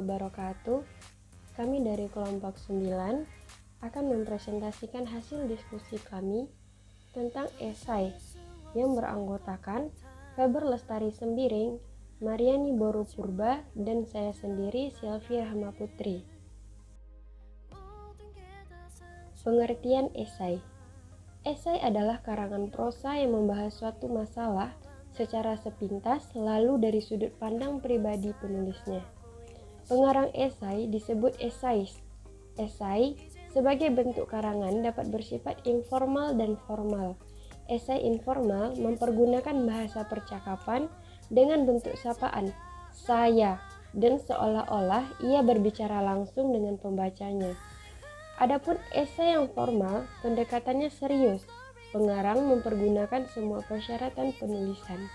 wabarakatuh. Kami dari kelompok 9 akan mempresentasikan hasil diskusi kami tentang esai yang beranggotakan Feber Lestari Sembiring, Mariani Boru Purba, dan saya sendiri Sylvie Rahma Putri. Pengertian esai. Esai adalah karangan prosa yang membahas suatu masalah secara sepintas lalu dari sudut pandang pribadi penulisnya. Pengarang esai disebut esais. Esai sebagai bentuk karangan dapat bersifat informal dan formal. Esai informal mempergunakan bahasa percakapan dengan bentuk sapaan, saya, dan seolah-olah ia berbicara langsung dengan pembacanya. Adapun esai yang formal, pendekatannya serius. Pengarang mempergunakan semua persyaratan penulisan.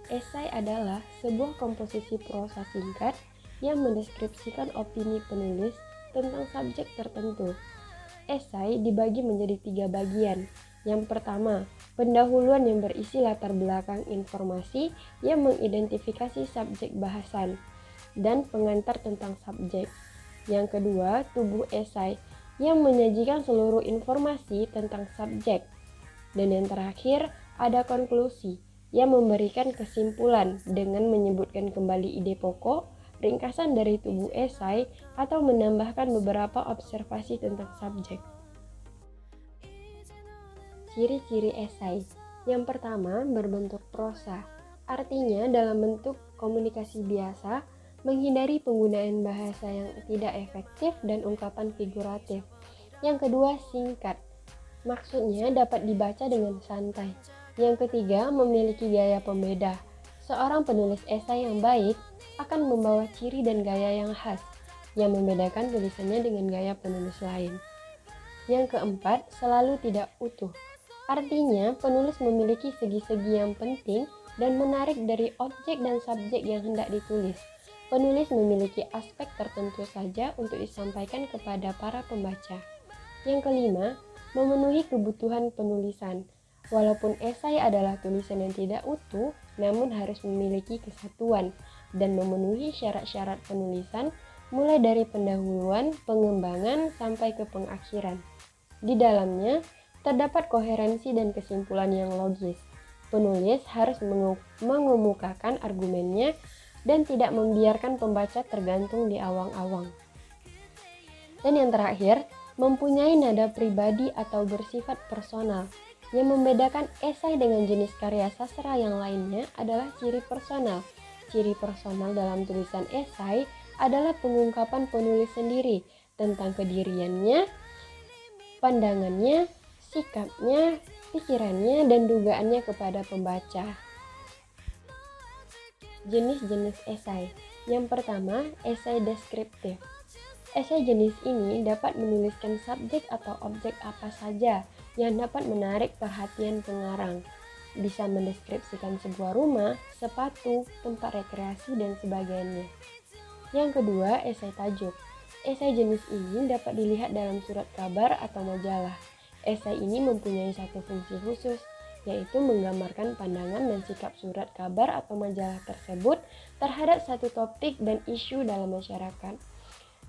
Esai adalah sebuah komposisi prosa singkat yang mendeskripsikan opini penulis tentang subjek tertentu. Esai dibagi menjadi 3 bagian. Yang pertama, pendahuluan yang berisi latar belakang informasi yang mengidentifikasi subjek bahasan dan pengantar tentang subjek. Yang kedua, tubuh esai yang menyajikan seluruh informasi tentang subjek. Dan yang terakhir, ada konklusi yang memberikan kesimpulan dengan menyebutkan kembali ide pokok, ringkasan dari tubuh esai, atau menambahkan beberapa observasi tentang subjek. Ciri-ciri esai. Yang pertama, berbentuk prosa. Artinya dalam bentuk komunikasi biasa, menghindari penggunaan bahasa yang tidak efektif dan ungkapan figuratif. Yang kedua, singkat. Maksudnya dapat dibaca dengan santai. Yang ketiga, memiliki gaya pembeda. Seorang penulis esai yang baik akan membawa ciri dan gaya yang khas, yang membedakan tulisannya dengan gaya penulis lain. Yang keempat, selalu tidak utuh. Artinya, penulis memiliki segi-segi yang penting dan menarik dari objek dan subjek yang hendak ditulis. Penulis memiliki aspek tertentu saja untuk disampaikan kepada para pembaca. Yang kelima, memenuhi kebutuhan penulisan. Walaupun esai adalah tulisan yang tidak utuh, namun harus memiliki kesatuan dan memenuhi syarat-syarat penulisan mulai dari pendahuluan, pengembangan, sampai ke pengakhiran. Di dalamnya, terdapat koherensi dan kesimpulan yang logis. Penulis harus mengemukakan argumennya dan tidak membiarkan pembaca tergantung di awang-awang. Dan yang terakhir, mempunyai nada pribadi atau bersifat personal. Yang membedakan esai dengan jenis karya sastra yang lainnya adalah ciri personal. Ciri personal dalam tulisan esai adalah pengungkapan penulis sendiri tentang kediriannya, pandangannya, sikapnya, pikirannya, dan dugaannya kepada pembaca. Jenis-jenis esai. Yang pertama, esai deskriptif. Esai jenis ini dapat menuliskan subjek atau objek apa saja yang dapat menarik perhatian pengarang. Bisa mendeskripsikan sebuah rumah, sepatu, tempat rekreasi, dan sebagainya. Yang kedua, esai tajuk. Esai jenis ini dapat dilihat dalam surat kabar atau majalah. Esai ini mempunyai satu fungsi khusus, yaitu menggambarkan pandangan dan sikap surat kabar atau majalah tersebut terhadap satu topik dan isu dalam masyarakat.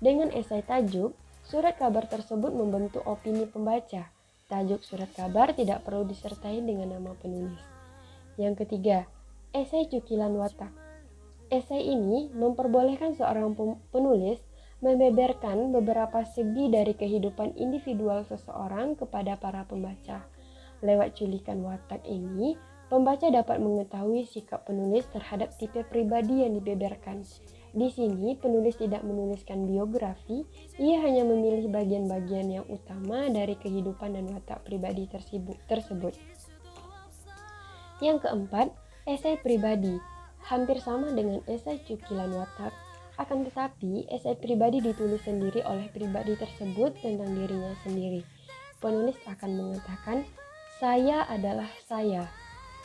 Dengan esai tajuk, surat kabar tersebut membentuk opini pembaca. Tajuk surat kabar tidak perlu disertai dengan nama penulis. Yang ketiga, esai cukilan watak. Esai ini memperbolehkan seorang penulis membeberkan beberapa segi dari kehidupan individual seseorang kepada para pembaca. Lewat culikan watak ini, pembaca dapat mengetahui sikap penulis terhadap tipe pribadi yang dibeberkan. Di sini, penulis tidak menuliskan biografi, ia hanya memilih bagian-bagian yang utama dari kehidupan dan watak pribadi tersebut. Yang keempat, esai pribadi. Hampir sama dengan esai cukilan watak, akan tetapi esai pribadi ditulis sendiri oleh pribadi tersebut tentang dirinya sendiri. Penulis akan mengatakan, saya adalah saya.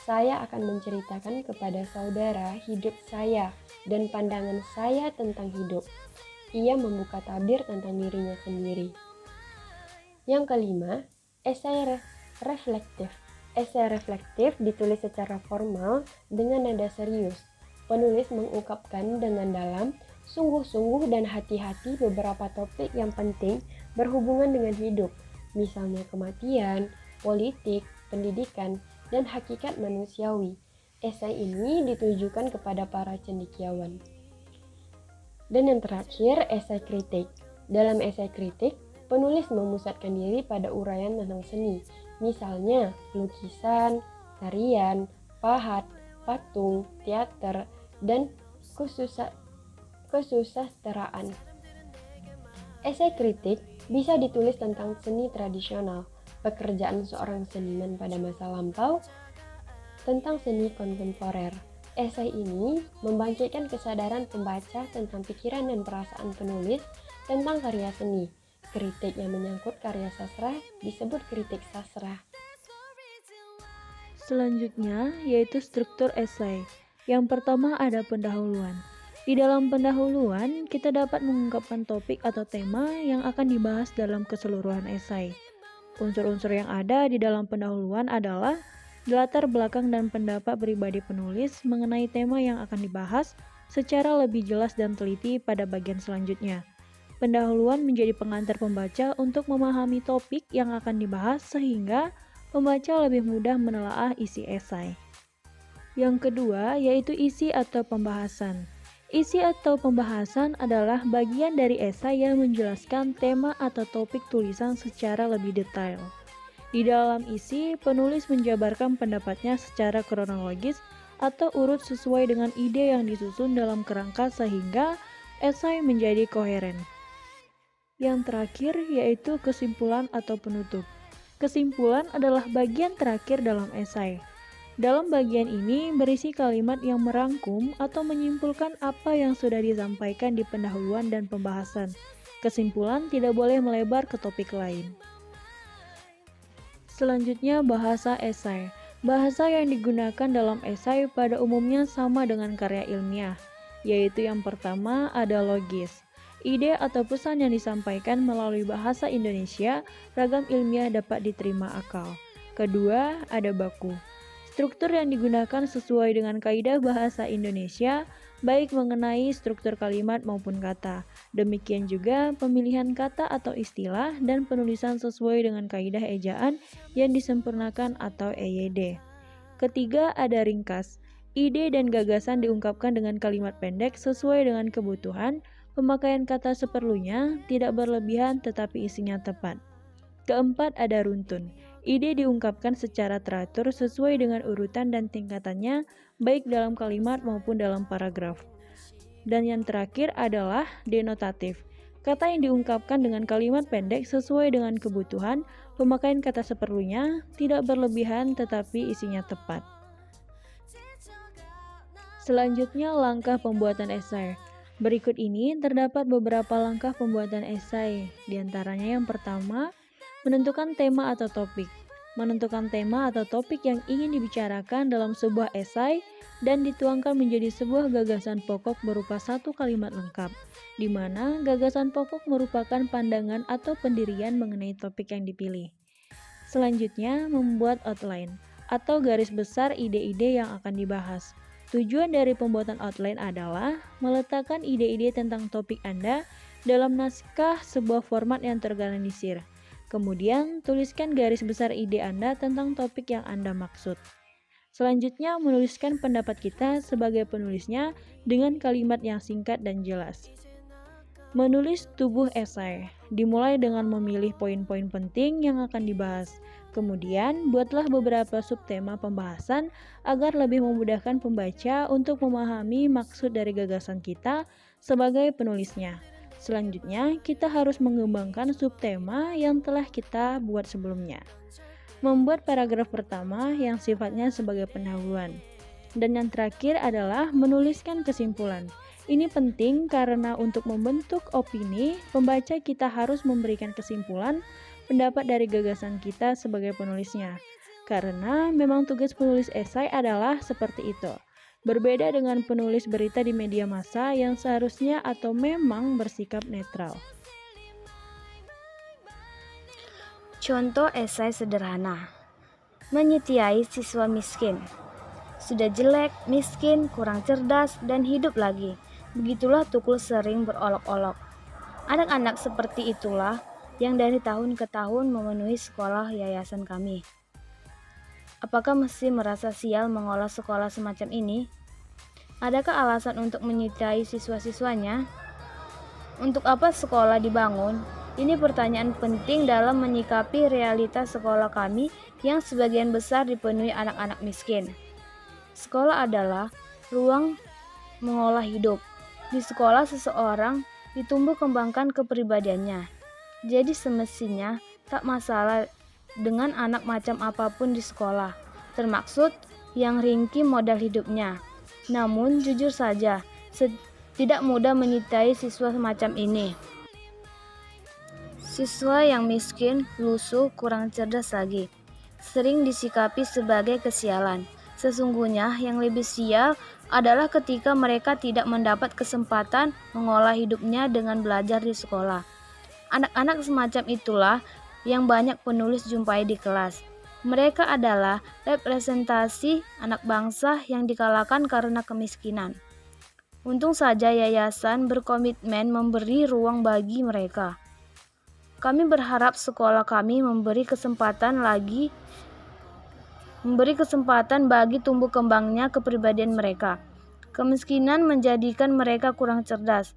Saya akan menceritakan kepada saudara hidup saya dan pandangan saya tentang hidup. Ia membuka tabir tentang dirinya sendiri. Yang kelima, esai reflektif. Esai reflektif ditulis secara formal dengan nada serius. Penulis mengungkapkan dengan dalam, sungguh-sungguh dan hati-hati beberapa topik yang penting berhubungan dengan hidup, misalnya kematian, politik, pendidikan, dan hakikat manusiawi. Esai ini ditujukan kepada para cendekiawan. Dan yang terakhir, esai kritik. Dalam esai kritik, penulis memusatkan diri pada uraian tentang seni, misalnya lukisan, tarian, pahat, patung, teater, dan kesusasteraan. Esai kritik bisa ditulis tentang seni tradisional, pekerjaan seorang seniman pada masa lampau, tentang seni kontemporer. Esai ini membangkitkan kesadaran pembaca tentang pikiran dan perasaan penulis tentang karya seni. Kritik yang menyangkut karya sastra disebut kritik sastra. Selanjutnya yaitu struktur esai. Yang pertama ada pendahuluan. Di dalam pendahuluan, kita dapat mengungkapkan topik atau tema yang akan dibahas dalam keseluruhan esai. Unsur-unsur yang ada di dalam pendahuluan adalah latar belakang dan pendapat pribadi penulis mengenai tema yang akan dibahas secara lebih jelas dan teliti pada bagian selanjutnya. Pendahuluan menjadi pengantar pembaca untuk memahami topik yang akan dibahas sehingga pembaca lebih mudah menelaah isi esai. Yang kedua yaitu isi atau pembahasan. Isi atau pembahasan adalah bagian dari esai yang menjelaskan tema atau topik tulisan secara lebih detail. Di dalam isi, penulis menjabarkan pendapatnya secara kronologis atau urut sesuai dengan ide yang disusun dalam kerangka sehingga esai menjadi koheren. Yang terakhir yaitu kesimpulan atau penutup. Kesimpulan adalah bagian terakhir dalam esai. Dalam bagian ini berisi kalimat yang merangkum atau menyimpulkan apa yang sudah disampaikan di pendahuluan dan pembahasan. Kesimpulan tidak boleh melebar ke topik lain. Selanjutnya bahasa esai. Bahasa yang digunakan dalam esai pada umumnya sama dengan karya ilmiah, yaitu yang pertama ada logis. Ide atau pesan yang disampaikan melalui bahasa Indonesia, ragam ilmiah dapat diterima akal. Kedua, ada baku. Struktur yang digunakan sesuai dengan kaidah bahasa Indonesia, baik mengenai struktur kalimat maupun kata. Demikian juga pemilihan kata atau istilah dan penulisan sesuai dengan kaidah ejaan yang disempurnakan atau EYD. Ketiga, ada ringkas. Ide dan gagasan diungkapkan dengan kalimat pendek sesuai dengan kebutuhan, pemakaian kata seperlunya, tidak berlebihan tetapi isinya tepat. Keempat, ada runtun. Ide diungkapkan secara teratur sesuai dengan urutan dan tingkatannya, baik dalam kalimat maupun dalam paragraf. Dan yang terakhir adalah denotatif. Kata yang diungkapkan dengan kalimat pendek sesuai dengan kebutuhan, pemakaian kata seperlunya, tidak berlebihan tetapi isinya tepat. Selanjutnya, langkah pembuatan esai. Berikut ini terdapat beberapa langkah pembuatan esai. Di antaranya yang pertama, menentukan tema atau topik. Menentukan tema atau topik yang ingin dibicarakan dalam sebuah esai dan dituangkan menjadi sebuah gagasan pokok berupa satu kalimat lengkap, di mana gagasan pokok merupakan pandangan atau pendirian mengenai topik yang dipilih. Selanjutnya, membuat outline atau garis besar ide-ide yang akan dibahas. Tujuan dari pembuatan outline adalah meletakkan ide-ide tentang topik Anda dalam naskah sebuah format yang terorganisir. Kemudian, tuliskan garis besar ide Anda tentang topik yang Anda maksud. Selanjutnya, menuliskan pendapat kita sebagai penulisnya dengan kalimat yang singkat dan jelas. Menulis tubuh esai. Dimulai dengan memilih poin-poin penting yang akan dibahas. Kemudian, buatlah beberapa subtema pembahasan agar lebih memudahkan pembaca untuk memahami maksud dari gagasan kita sebagai penulisnya. Selanjutnya, kita harus mengembangkan subtema yang telah kita buat sebelumnya. Membuat paragraf pertama yang sifatnya sebagai pendahuluan. Dan yang terakhir adalah menuliskan kesimpulan. Ini penting karena untuk membentuk opini, pembaca kita harus memberikan kesimpulan pendapat dari gagasan kita sebagai penulisnya. Karena memang tugas penulis esai adalah seperti itu. Berbeda dengan penulis berita di media massa yang seharusnya atau memang bersikap netral. Contoh esai sederhana. Menyetiai siswa miskin. Sudah jelek, miskin, kurang cerdas, dan hidup lagi. Begitulah Tukul sering berolok-olok. Anak-anak seperti itulah yang dari tahun ke tahun memenuhi sekolah yayasan kami. Apakah mesti merasa sial mengolah sekolah semacam ini? Adakah alasan untuk menyita siswa-siswanya? Untuk apa sekolah dibangun? Ini pertanyaan penting dalam menyikapi realitas sekolah kami yang sebagian besar dipenuhi anak-anak miskin. Sekolah adalah ruang mengolah hidup. Di sekolah seseorang ditumbuh kembangkan kepribadiannya. Jadi semestinya tak masalah dengan anak macam apapun di sekolah, termaksud yang ringkih modal hidupnya. Namun jujur saja, tidak mudah menyitai siswa semacam ini. Siswa yang miskin, lusuh, kurang cerdas lagi, sering disikapi sebagai kesialan. Sesungguhnya yang lebih sial adalah ketika mereka tidak mendapat kesempatan mengolah hidupnya dengan belajar di sekolah. Anak-anak semacam itulah yang banyak penulis jumpai di kelas. Mereka adalah representasi anak bangsa yang dikalahkan karena kemiskinan. Untung saja yayasan berkomitmen memberi ruang bagi mereka. Kami berharap sekolah kami memberi kesempatan bagi tumbuh kembangnya kepribadian mereka. Kemiskinan menjadikan mereka kurang cerdas.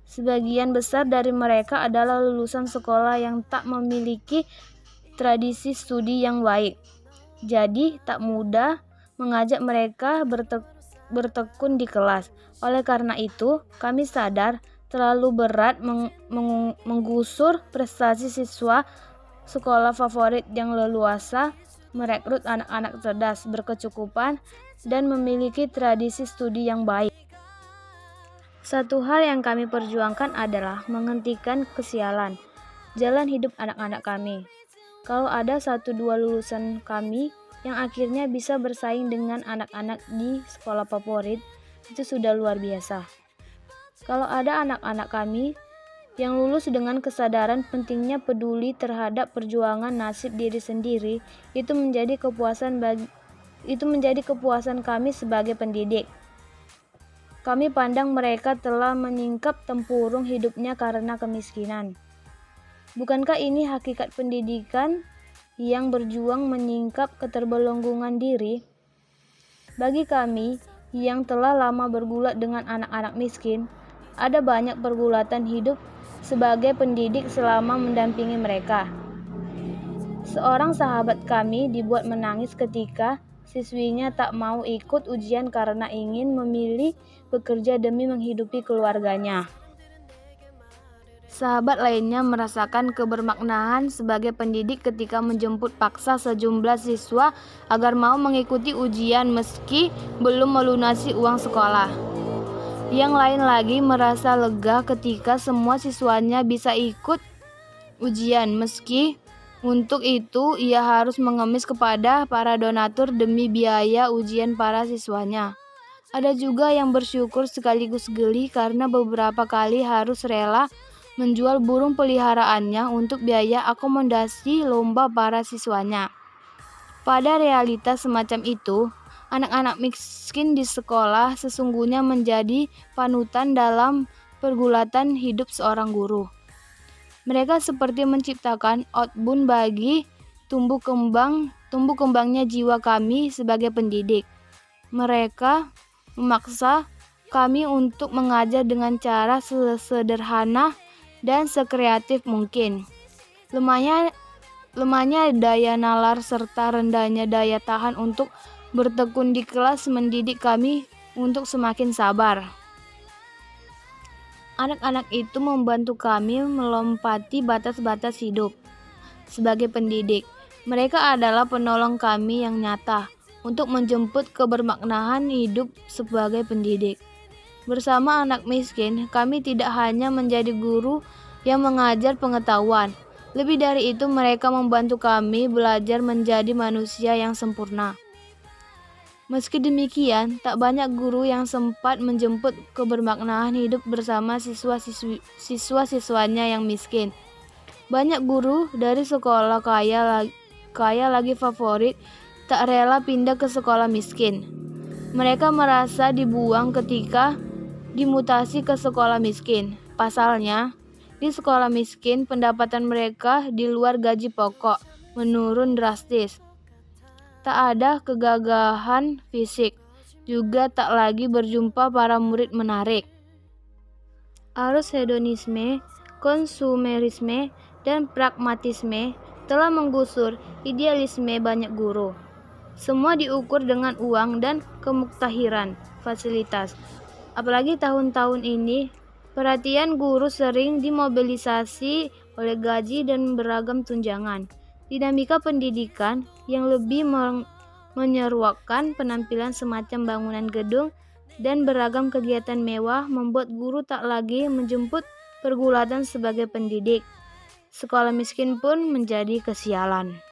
Sebagian besar dari mereka adalah lulusan sekolah yang tak memiliki tradisi studi yang baik. Jadi tak mudah mengajak mereka bertekun di kelas. Oleh karena itu, kami sadar terlalu berat menggusur prestasi siswa sekolah favorit yang leluasa merekrut anak-anak cerdas, berkecukupan, dan memiliki tradisi studi yang baik. Satu hal yang kami perjuangkan adalah menghentikan kesialan jalan hidup anak-anak kami. Kalau ada 1-2 lulusan kami yang akhirnya bisa bersaing dengan anak-anak di sekolah favorit, itu sudah luar biasa. Kalau ada anak-anak kami yang lulus dengan kesadaran pentingnya peduli terhadap perjuangan nasib diri sendiri, itu menjadi kepuasan kami sebagai pendidik. Kami pandang mereka telah menyingkap tempurung hidupnya karena kemiskinan. Bukankah ini hakikat pendidikan yang berjuang menyingkap keterbelenggungan diri? Bagi kami yang telah lama bergulat dengan anak-anak miskin, ada banyak pergulatan hidup sebagai pendidik selama mendampingi mereka. Seorang sahabat kami dibuat menangis ketika siswinya tak mau ikut ujian karena ingin memilih bekerja demi menghidupi keluarganya. Sahabat lainnya merasakan kebermaknaan sebagai pendidik ketika menjemput paksa sejumlah siswa agar mau mengikuti ujian meski belum melunasi uang sekolah. Yang lain lagi merasa lega ketika semua siswanya bisa ikut ujian, meski untuk itu ia harus mengemis kepada para donatur demi biaya ujian para siswanya. Ada juga yang bersyukur sekaligus geli karena beberapa kali harus rela menjual burung peliharaannya untuk biaya akomodasi lomba para siswanya. Pada realitas semacam itu, anak-anak miskin di sekolah sesungguhnya menjadi panutan dalam pergulatan hidup seorang guru. Mereka seperti menciptakan outbound bagi tumbuh kembangnya jiwa kami sebagai pendidik. Mereka memaksa kami untuk mengajar dengan cara sesederhana dan sekreatif mungkin. Lemahnya daya nalar serta rendahnya daya tahan untuk bertekun di kelas mendidik kami untuk semakin sabar. Anak-anak itu membantu kami melompati batas-batas hidup. Sebagai pendidik, mereka adalah penolong kami yang nyata untuk menjemput kebermaknaan hidup sebagai pendidik. Bersama anak miskin, kami tidak hanya menjadi guru yang mengajar pengetahuan. Lebih dari itu, mereka membantu kami belajar menjadi manusia yang sempurna. Meski demikian, tak banyak guru yang sempat menjemput kebermaknaan hidup bersama siswa-siswanya yang miskin. Banyak guru dari sekolah kaya lagi favorit tak rela pindah ke sekolah miskin. Mereka merasa dibuang ketika dimutasi ke sekolah miskin. Pasalnya, di sekolah miskin pendapatan mereka di luar gaji pokok menurun drastis. Tak ada kegagahan fisik, juga tak lagi berjumpa para murid menarik. Arus hedonisme, konsumerisme, dan pragmatisme telah menggusur idealisme banyak guru. Semua diukur dengan uang dan kemuktahiran fasilitas. Apalagi tahun-tahun ini, perhatian guru sering dimobilisasi oleh gaji dan beragam tunjangan. Dinamika pendidikan yang lebih menyeruakan penampilan semacam bangunan gedung dan beragam kegiatan mewah membuat guru tak lagi menjemput pergulatan sebagai pendidik. Sekolah miskin pun menjadi kesialan.